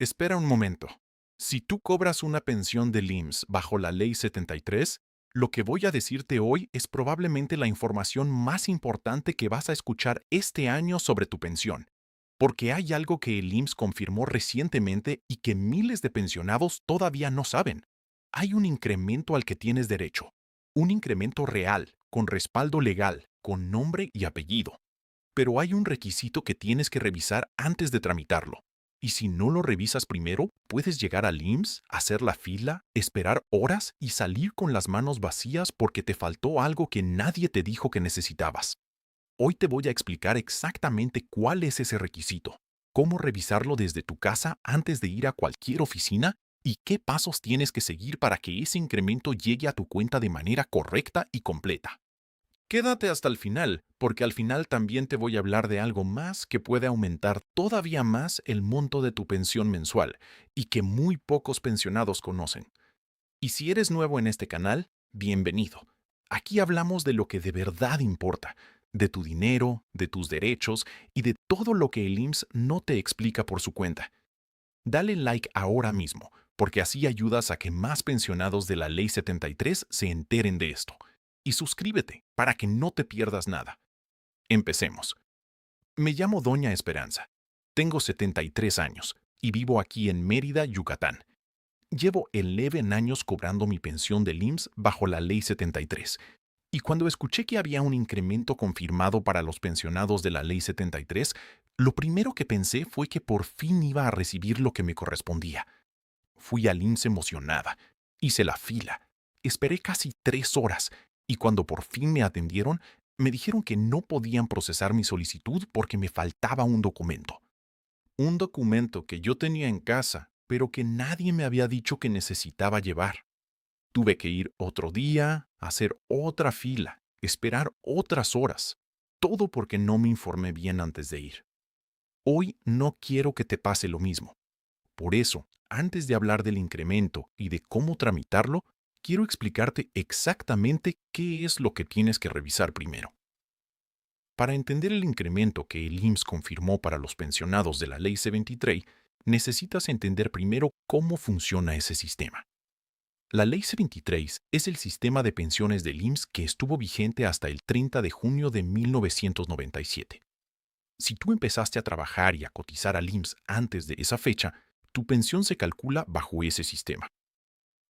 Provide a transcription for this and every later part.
Espera un momento. Si tú cobras una pensión del IMSS bajo la Ley 73, lo que voy a decirte hoy es probablemente la información más importante que vas a escuchar este año sobre tu pensión, porque hay algo que el IMSS confirmó recientemente y que miles de pensionados todavía no saben. Hay un incremento al que tienes derecho, un incremento real, con respaldo legal, con nombre y apellido. Pero hay un requisito que tienes que revisar antes de tramitarlo. Y si no lo revisas primero, puedes llegar al IMSS, hacer la fila, esperar horas y salir con las manos vacías porque te faltó algo que nadie te dijo que necesitabas. Hoy te voy a explicar exactamente cuál es ese requisito, cómo revisarlo desde tu casa antes de ir a cualquier oficina y qué pasos tienes que seguir para que ese incremento llegue a tu cuenta de manera correcta y completa. Quédate hasta el final, porque al final también te voy a hablar de algo más que puede aumentar todavía más el monto de tu pensión mensual y que muy pocos pensionados conocen. Y si eres nuevo en este canal, bienvenido. Aquí hablamos de lo que de verdad importa, de tu dinero, de tus derechos y de todo lo que el IMSS no te explica por su cuenta. Dale like ahora mismo, porque así ayudas a que más pensionados de la Ley 73 se enteren de esto. Y suscríbete para que no te pierdas nada. Empecemos. Me llamo Doña Esperanza. Tengo 73 años y vivo aquí en Mérida, Yucatán. Llevo 11 años cobrando mi pensión del IMSS bajo la Ley 73. Y cuando escuché que había un incremento confirmado para los pensionados de la Ley 73, lo primero que pensé fue que por fin iba a recibir lo que me correspondía. Fui al IMSS emocionada. Hice la fila. Esperé casi 3 horas y cuando por fin me atendieron, me dijeron que no podían procesar mi solicitud porque me faltaba un documento. Un documento que yo tenía en casa, pero que nadie me había dicho que necesitaba llevar. Tuve que ir otro día, hacer otra fila, esperar otras horas. Todo porque no me informé bien antes de ir. Hoy no quiero que te pase lo mismo. Por eso, antes de hablar del incremento y de cómo tramitarlo, quiero explicarte exactamente qué es lo que tienes que revisar primero. Para entender el incremento que el IMSS confirmó para los pensionados de la Ley C-23, necesitas entender primero cómo funciona ese sistema. La Ley C-23 es el sistema de pensiones del IMSS que estuvo vigente hasta el 30 de junio de 1997. Si tú empezaste a trabajar y a cotizar al IMSS antes de esa fecha, tu pensión se calcula bajo ese sistema.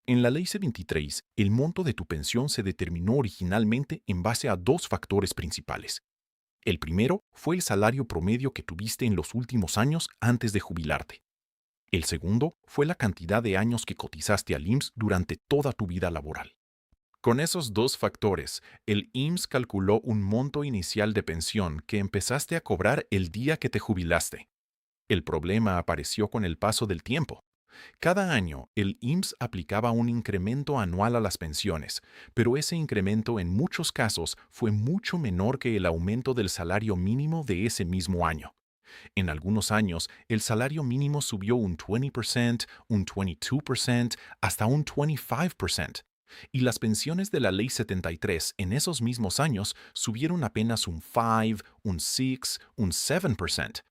En la Ley C-23, el monto de tu pensión se determinó originalmente en base a dos factores principales. El primero fue el salario promedio que tuviste en los últimos años antes de jubilarte. El segundo fue la cantidad de años que cotizaste al IMSS durante toda tu vida laboral. Con esos dos factores, el IMSS calculó un monto inicial de pensión que empezaste a cobrar el día que te jubilaste. El problema apareció con el paso del tiempo. Cada año, el IMSS aplicaba un incremento anual a las pensiones, pero ese incremento en muchos casos fue mucho menor que el aumento del salario mínimo de ese mismo año. En algunos años, el salario mínimo subió un 20%, un 22%, hasta un 25%. Y las pensiones de la Ley 73 en esos mismos años subieron apenas un 5, un 6, un 7%.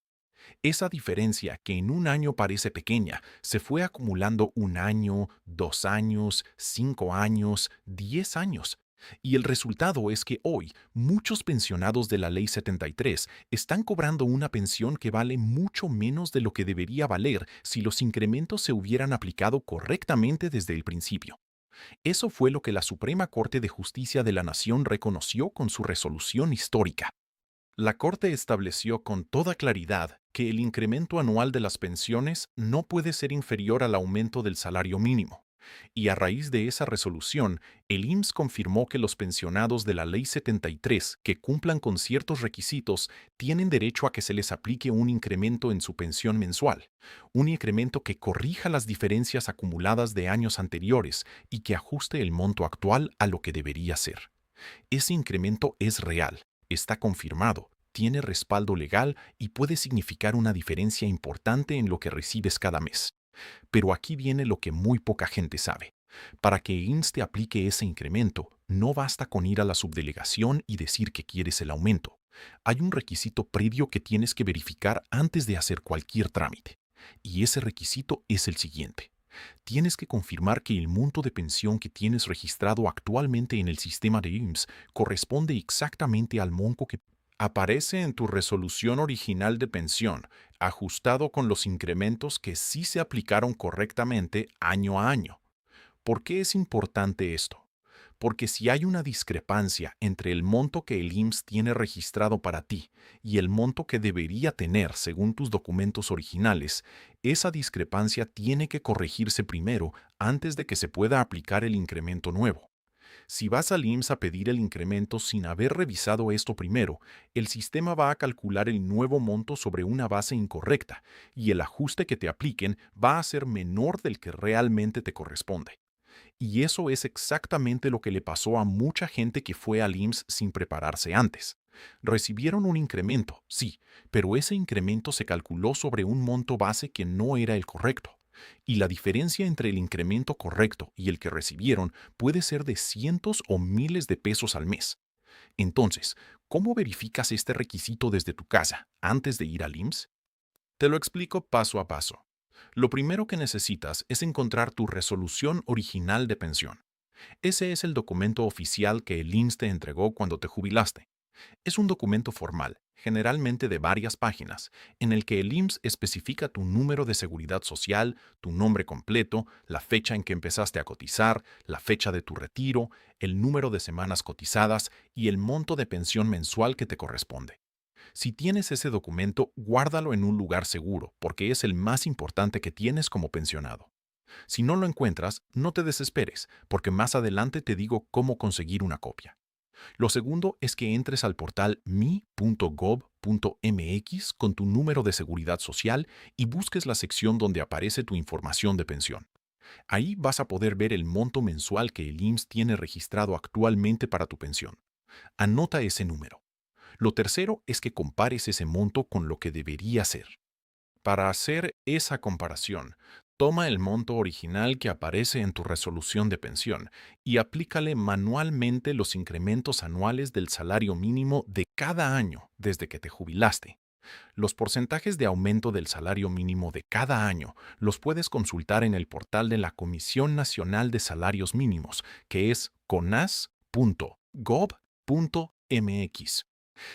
Esa diferencia, que en un año parece pequeña, se fue acumulando un año, 2 años, 5 años, 10 años. Y el resultado es que hoy muchos pensionados de la Ley 73 están cobrando una pensión que vale mucho menos de lo que debería valer si los incrementos se hubieran aplicado correctamente desde el principio. Eso fue lo que la Suprema Corte de Justicia de la Nación reconoció con su resolución histórica. La Corte estableció con toda claridad que el incremento anual de las pensiones no puede ser inferior al aumento del salario mínimo. Y a raíz de esa resolución, el IMSS confirmó que los pensionados de la Ley 73 que cumplan con ciertos requisitos tienen derecho a que se les aplique un incremento en su pensión mensual, un incremento que corrija las diferencias acumuladas de años anteriores y que ajuste el monto actual a lo que debería ser. Ese incremento es real, está confirmado, tiene respaldo legal y puede significar una diferencia importante en lo que recibes cada mes. Pero aquí viene lo que muy poca gente sabe. Para que IMSS te aplique ese incremento, no basta con ir a la subdelegación y decir que quieres el aumento. Hay un requisito previo que tienes que verificar antes de hacer cualquier trámite. Y ese requisito es el siguiente. Tienes que confirmar que el monto de pensión que tienes registrado actualmente en el sistema de IMSS corresponde exactamente al monto que aparece en tu resolución original de pensión, ajustado con los incrementos que sí se aplicaron correctamente año a año. ¿Por qué es importante esto? Porque si hay una discrepancia entre el monto que el IMSS tiene registrado para ti y el monto que debería tener según tus documentos originales, esa discrepancia tiene que corregirse primero antes de que se pueda aplicar el incremento nuevo. Si vas al IMSS a pedir el incremento sin haber revisado esto primero, el sistema va a calcular el nuevo monto sobre una base incorrecta y el ajuste que te apliquen va a ser menor del que realmente te corresponde. Y eso es exactamente lo que le pasó a mucha gente que fue al IMSS sin prepararse antes. Recibieron un incremento, sí, pero ese incremento se calculó sobre un monto base que no era el correcto. Y la diferencia entre el incremento correcto y el que recibieron puede ser de cientos o miles de pesos al mes. Entonces, ¿cómo verificas este requisito desde tu casa antes de ir al IMSS? Te lo explico paso a paso. Lo primero que necesitas es encontrar tu resolución original de pensión. Ese es el documento oficial que el IMSS te entregó cuando te jubilaste. Es un documento formal, generalmente de varias páginas, en el que el IMSS especifica tu número de seguridad social, tu nombre completo, la fecha en que empezaste a cotizar, la fecha de tu retiro, el número de semanas cotizadas y el monto de pensión mensual que te corresponde. Si tienes ese documento, guárdalo en un lugar seguro, porque es el más importante que tienes como pensionado. Si no lo encuentras, no te desesperes, porque más adelante te digo cómo conseguir una copia. Lo segundo es que entres al portal mi.gov.mx con tu número de seguridad social y busques la sección donde aparece tu información de pensión. Ahí vas a poder ver el monto mensual que el IMSS tiene registrado actualmente para tu pensión. Anota ese número. Lo tercero es que compares ese monto con lo que debería ser. Para hacer esa comparación, toma el monto original que aparece en tu resolución de pensión y aplícale manualmente los incrementos anuales del salario mínimo de cada año desde que te jubilaste. Los porcentajes de aumento del salario mínimo de cada año los puedes consultar en el portal de la Comisión Nacional de Salarios Mínimos, que es conas.gov.mx.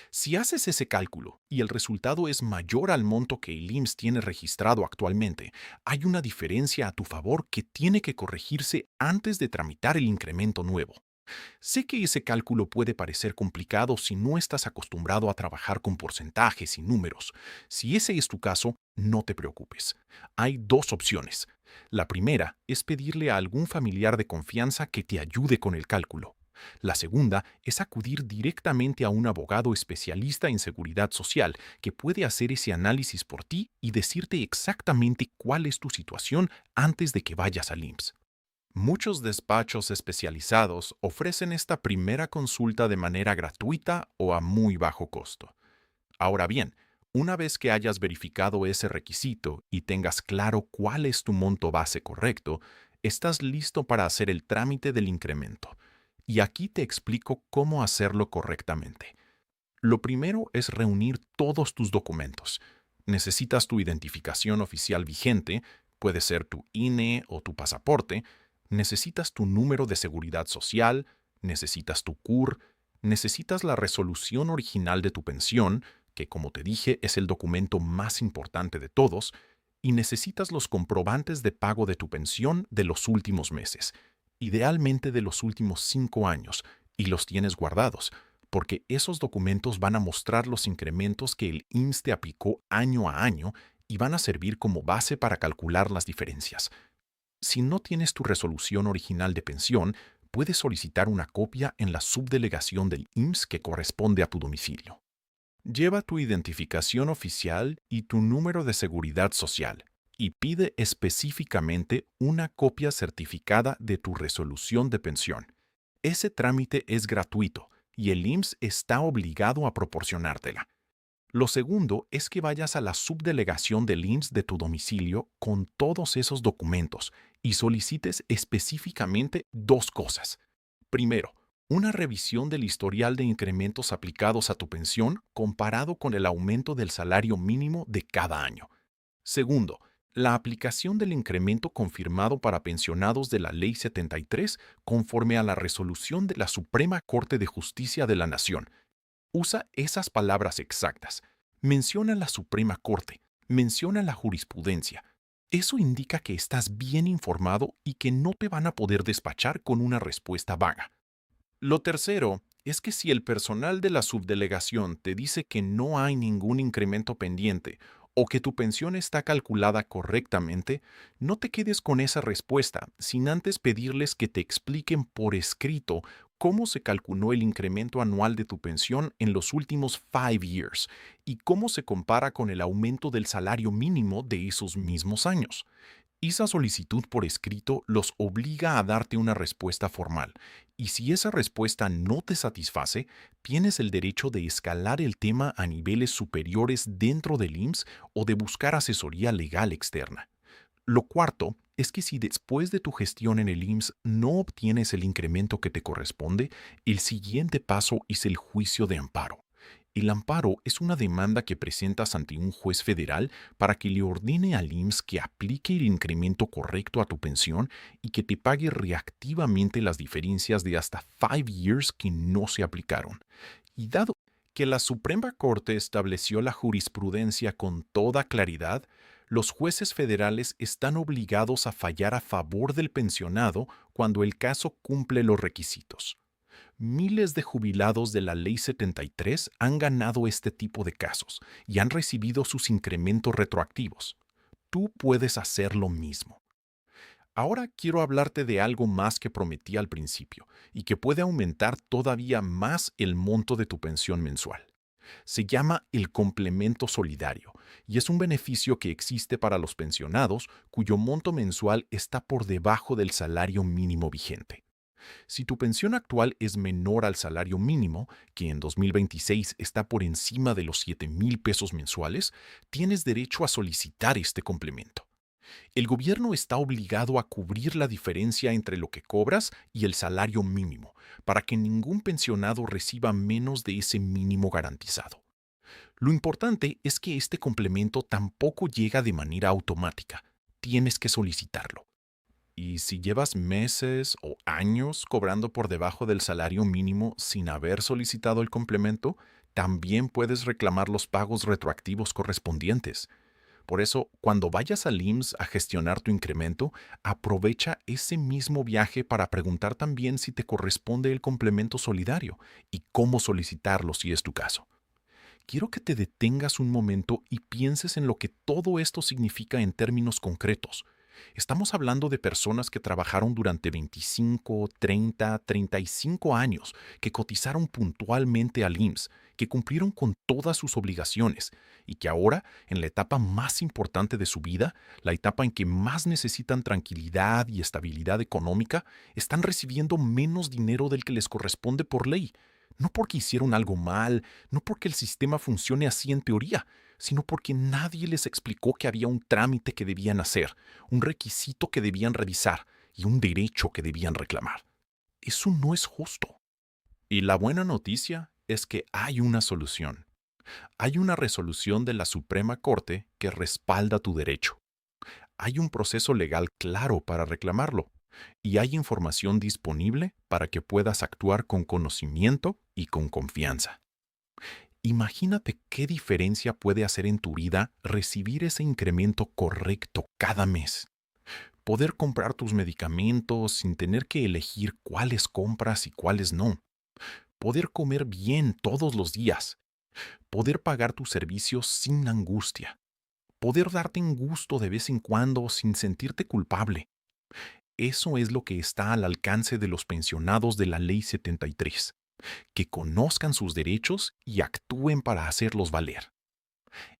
Si haces ese cálculo y el resultado es mayor al monto que el IMSS tiene registrado actualmente, hay una diferencia a tu favor que tiene que corregirse antes de tramitar el incremento nuevo. Sé que ese cálculo puede parecer complicado si no estás acostumbrado a trabajar con porcentajes y números. Si ese es tu caso, no te preocupes. Hay dos opciones. La primera es pedirle a algún familiar de confianza que te ayude con el cálculo. La segunda es acudir directamente a un abogado especialista en seguridad social que puede hacer ese análisis por ti y decirte exactamente cuál es tu situación antes de que vayas al IMSS. Muchos despachos especializados ofrecen esta primera consulta de manera gratuita o a muy bajo costo. Ahora bien, una vez que hayas verificado ese requisito y tengas claro cuál es tu monto base correcto, estás listo para hacer el trámite del incremento. Y aquí te explico cómo hacerlo correctamente. Lo primero es reunir todos tus documentos. Necesitas tu identificación oficial vigente, puede ser tu INE o tu pasaporte, necesitas tu número de seguridad social, necesitas tu CUR, necesitas la resolución original de tu pensión, que como te dije es el documento más importante de todos, y necesitas los comprobantes de pago de tu pensión de los últimos meses, idealmente de los últimos 5 años, y los tienes guardados porque esos documentos van a mostrar los incrementos que el IMSS te aplicó año a año y van a servir como base para calcular las diferencias. Si no tienes tu resolución original de pensión, puedes solicitar una copia en la subdelegación del IMSS que corresponde a tu domicilio. Lleva tu identificación oficial y tu número de seguridad social y pide específicamente una copia certificada de tu resolución de pensión. Ese trámite es gratuito y el IMSS está obligado a proporcionártela. Lo segundo es que vayas a la subdelegación del IMSS de tu domicilio con todos esos documentos y solicites específicamente dos cosas. Primero, una revisión del historial de incrementos aplicados a tu pensión comparado con el aumento del salario mínimo de cada año. Segundo, La aplicación del incremento confirmado para pensionados de la Ley 73, conforme a la resolución de la Suprema Corte de Justicia de la Nación. Usa esas palabras exactas. Menciona la Suprema Corte, menciona la jurisprudencia. Eso indica que estás bien informado y que no te van a poder despachar con una respuesta vaga. Lo tercero es que si el personal de la subdelegación te dice que no hay ningún incremento pendiente o que tu pensión está calculada correctamente, no te quedes con esa respuesta sin antes pedirles que te expliquen por escrito cómo se calculó el incremento anual de tu pensión en los últimos 5 years y cómo se compara con el aumento del salario mínimo de esos mismos años. Esa solicitud por escrito los obliga a darte una respuesta formal, y si esa respuesta no te satisface, tienes el derecho de escalar el tema a niveles superiores dentro del IMSS o de buscar asesoría legal externa. Lo cuarto es que si después de tu gestión en el IMSS no obtienes el incremento que te corresponde, el siguiente paso es el juicio de amparo. El amparo es una demanda que presentas ante un juez federal para que le ordene al IMSS que aplique el incremento correcto a tu pensión y que te pague reactivamente las diferencias de hasta 5 years que no se aplicaron. Y dado que la Suprema Corte estableció la jurisprudencia con toda claridad, los jueces federales están obligados a fallar a favor del pensionado cuando el caso cumple los requisitos. Miles de jubilados de la Ley 73 han ganado este tipo de casos y han recibido sus incrementos retroactivos. Tú puedes hacer lo mismo. Ahora quiero hablarte de algo más que prometí al principio y que puede aumentar todavía más el monto de tu pensión mensual. Se llama el complemento solidario y es un beneficio que existe para los pensionados cuyo monto mensual está por debajo del salario mínimo vigente. Si tu pensión actual es menor al salario mínimo, que en 2026 está por encima de los 7,000 pesos mensuales, tienes derecho a solicitar este complemento. El gobierno está obligado a cubrir la diferencia entre lo que cobras y el salario mínimo, para que ningún pensionado reciba menos de ese mínimo garantizado. Lo importante es que este complemento tampoco llega de manera automática. Tienes que solicitarlo. Y si llevas meses o años cobrando por debajo del salario mínimo sin haber solicitado el complemento, también puedes reclamar los pagos retroactivos correspondientes. Por eso, cuando vayas al IMSS a gestionar tu incremento, aprovecha ese mismo viaje para preguntar también si te corresponde el complemento solidario y cómo solicitarlo si es tu caso. Quiero que te detengas un momento y pienses en lo que todo esto significa en términos concretos. Estamos hablando de personas que trabajaron durante 25, 30, 35 años, que cotizaron puntualmente al IMSS, que cumplieron con todas sus obligaciones y que ahora, en la etapa más importante de su vida, la etapa en que más necesitan tranquilidad y estabilidad económica, están recibiendo menos dinero del que les corresponde por ley. No porque hicieron algo mal, no porque el sistema funcione así en teoría, sino porque nadie les explicó que había un trámite que debían hacer, un requisito que debían revisar y un derecho que debían reclamar. Eso no es justo. Y la buena noticia es que hay una solución. Hay una resolución de la Suprema Corte que respalda tu derecho. Hay un proceso legal claro para reclamarlo y hay información disponible para que puedas actuar con conocimiento y con confianza. Imagínate qué diferencia puede hacer en tu vida recibir ese incremento correcto cada mes. Poder comprar tus medicamentos sin tener que elegir cuáles compras y cuáles no. Poder comer bien todos los días. Poder pagar tus servicios sin angustia. Poder darte un gusto de vez en cuando sin sentirte culpable. Eso es lo que está al alcance de los pensionados de la Ley 73. Que conozcan sus derechos y actúen para hacerlos valer.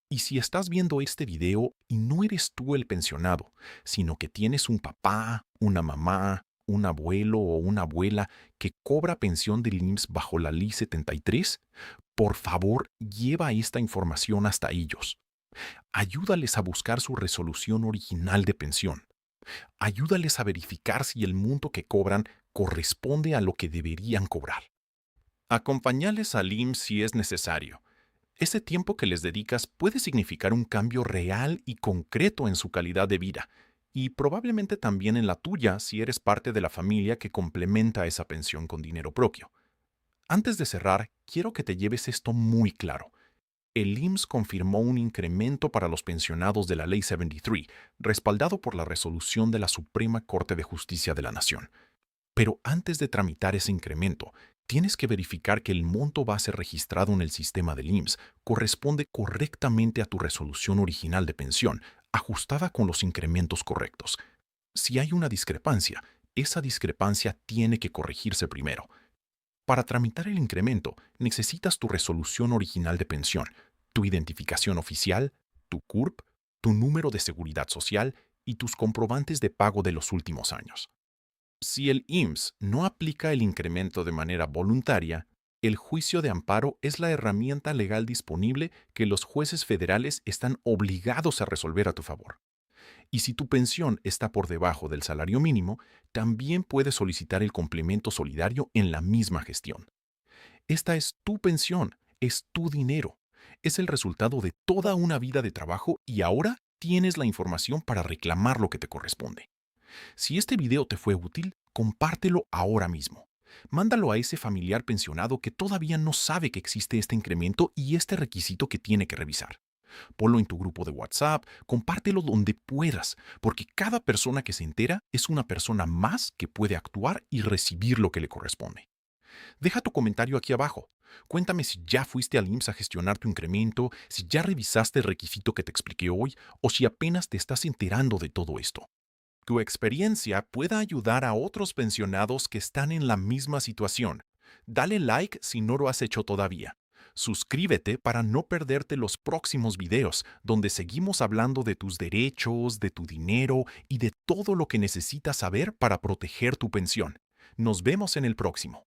Y si estás viendo este video y no eres tú el pensionado, sino que tienes un papá, una mamá, un abuelo o una abuela que cobra pensión del IMSS bajo la Ley 73, por favor lleva esta información hasta ellos. Ayúdales a buscar su resolución original de pensión. Ayúdales a verificar si el monto que cobran corresponde a lo que deberían cobrar. Acompáñales al IMSS si es necesario. Ese tiempo que les dedicas puede significar un cambio real y concreto en su calidad de vida, y probablemente también en la tuya si eres parte de la familia que complementa esa pensión con dinero propio. Antes de cerrar, quiero que te lleves esto muy claro. El IMSS confirmó un incremento para los pensionados de la Ley 73, respaldado por la resolución de la Suprema Corte de Justicia de la Nación. Pero antes de tramitar ese incremento, tienes que verificar que el monto base registrado en el sistema del IMSS corresponde correctamente a tu resolución original de pensión, ajustada con los incrementos correctos. Si hay una discrepancia, esa discrepancia tiene que corregirse primero. Para tramitar el incremento, necesitas tu resolución original de pensión, tu identificación oficial, tu CURP, tu número de seguridad social y tus comprobantes de pago de los últimos años. Si el IMSS no aplica el incremento de manera voluntaria, el juicio de amparo es la herramienta legal disponible que los jueces federales están obligados a resolver a tu favor. Y si tu pensión está por debajo del salario mínimo, también puedes solicitar el complemento solidario en la misma gestión. Esta es tu pensión, es tu dinero, es el resultado de toda una vida de trabajo y ahora tienes la información para reclamar lo que te corresponde. Si este video te fue útil, compártelo ahora mismo. Mándalo a ese familiar pensionado que todavía no sabe que existe este incremento y este requisito que tiene que revisar. Ponlo en tu grupo de WhatsApp, compártelo donde puedas, porque cada persona que se entera es una persona más que puede actuar y recibir lo que le corresponde. Deja tu comentario aquí abajo. Cuéntame si ya fuiste al IMSS a gestionar tu incremento, si ya revisaste el requisito que te expliqué hoy o si apenas te estás enterando de todo esto. Tu experiencia pueda ayudar a otros pensionados que están en la misma situación. Dale like si no lo has hecho todavía. Suscríbete para no perderte los próximos videos, donde seguimos hablando de tus derechos, de tu dinero y de todo lo que necesitas saber para proteger tu pensión. Nos vemos en el próximo.